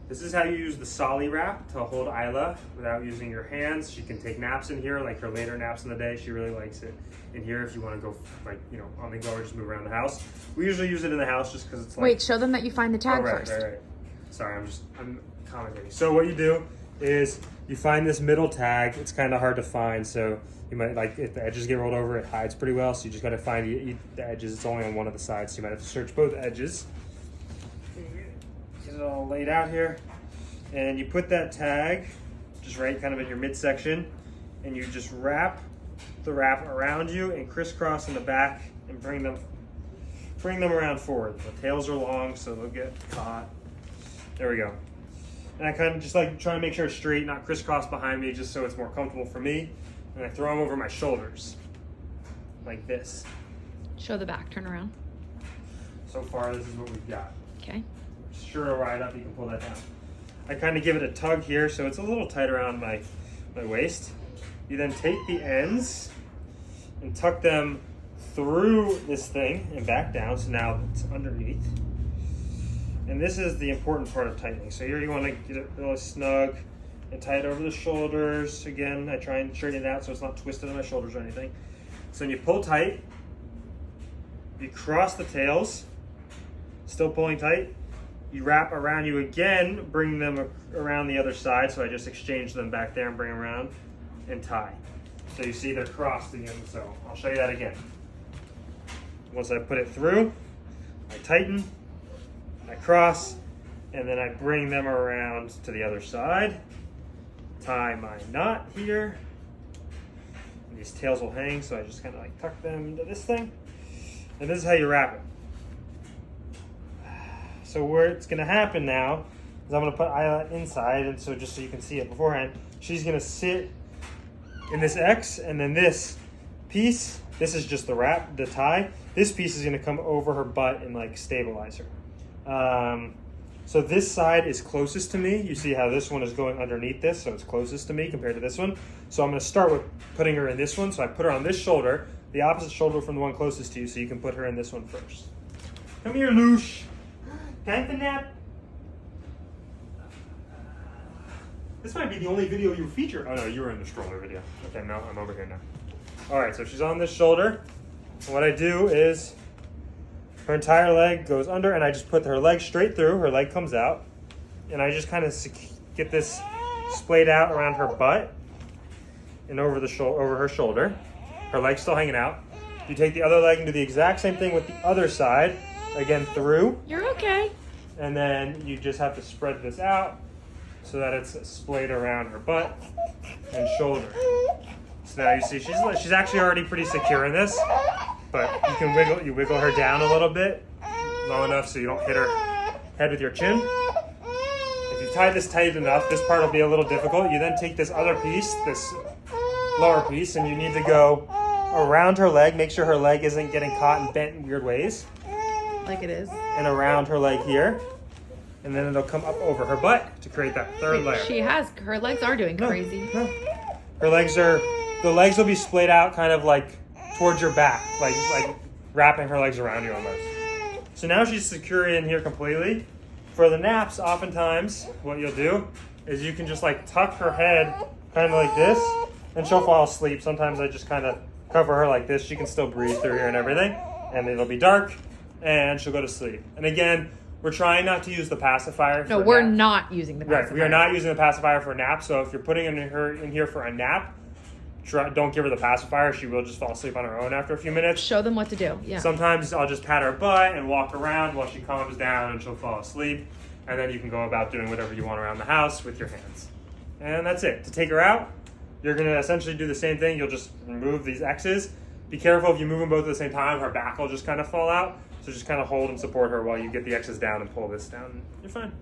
This is how you use the Solly wrap to hold Isla without using your hands. She can take naps in here, like her later naps in the day. She really likes it in here if you want to go, like, you know, on the go or just move around the house. We usually use it in the house just because it's like... Wait, show them that you find the tag right, first. Right. Sorry, I'm commentating. So what you do is you find this middle tag. It's kind of hard to find, so you might, like, if the edges get rolled over, it hides pretty well. So you just got to find the edges. It's only on one of the sides, so you might have to search both edges. Get it all laid out here, and you put that tag just right kind of in your midsection, and you just wrap the wrap around you and crisscross in the back and bring them around forward. The tails are long, so they'll get caught. There we go. And I kind of just like try to make sure it's straight, not crisscross behind me, just so it's more comfortable for me. And I throw them over my shoulders, like this. Show the back, turn around. So far, this is what we've got. Okay. Sure to ride up, you can pull that down. I kind of give it a tug here, so it's a little tight around my waist. You then take the ends and tuck them through this thing and back down, so now it's underneath. And this is the important part of tightening. So here you want to get it really snug and tight over the shoulders. Again, I try and straighten it out so it's not twisted on my shoulders or anything. So when you pull tight, you cross the tails, still pulling tight. You wrap around you again, bring them around the other side. So I just exchange them back there and bring them around and tie. So you see they're crossed again. So I'll show you that again. Once I put it through, I tighten, I cross, and then I bring them around to the other side. Tie my knot here. And these tails will hang, so I just kind of like tuck them into this thing. And this is how you wrap it. So where it's gonna happen now is I'm gonna put Isla inside, and so just so you can see it beforehand, she's gonna sit in this X, and then this piece, this is just the wrap, the tie. This piece is gonna come over her butt and like stabilize her. So this side is closest to me. You see how this one is going underneath this, so it's closest to me compared to this one. So I'm gonna start with putting her in this one. So I put her on this shoulder, the opposite shoulder from the one closest to you, so you can put her in this one first. Come here, Loosh. Time for nap. This might be the only video you feature. Oh no, you were in the stroller video. Okay, no, I'm over here now. All right, so she's on this shoulder. And what I do is her entire leg goes under, and I just put her leg straight through. Her leg comes out, and I just kind of get this splayed out around her butt and over the over her shoulder. Her leg's still hanging out. You take the other leg and do the exact same thing with the other side. Again, through. You're okay. And then you just have to spread this out so that it's splayed around her butt and shoulder. So now you see she's actually already pretty secure in this, but you wiggle her down a little bit, low enough so you don't hit her head with your chin. If you tie this tight enough, this part will be a little difficult. You then take this other piece, this lower piece, and you need to go around her leg, make sure her leg isn't getting caught and bent in weird ways. Like it is. And around her leg here. And then it'll come up over her butt to create that third layer. Her legs are doing crazy. No. The legs will be splayed out kind of like towards your back, like wrapping her legs around you almost. So now she's secure in here completely. For the naps, oftentimes what you'll do is you can just like tuck her head kind of like this, and she'll fall asleep. Sometimes I just kind of cover her like this. She can still breathe through here and everything, and it'll be dark, and she'll go to sleep. And again, we're trying not to use the pacifier. No, we're not using the pacifier. Right, we are not using the pacifier for a nap. So if you're putting her in here for a nap, don't give her the pacifier. She will just fall asleep on her own after a few minutes. Show them what to do. Yeah. Sometimes I'll just pat her butt and walk around while she calms down, and she'll fall asleep. And then you can go about doing whatever you want around the house with your hands. And that's it. To take her out, you're going to essentially do the same thing. You'll just remove these X's. Be careful if you move them both at the same time. Her back will just kind of fall out. So just kind of hold and support her while you get the X's down and pull this down. You're fine.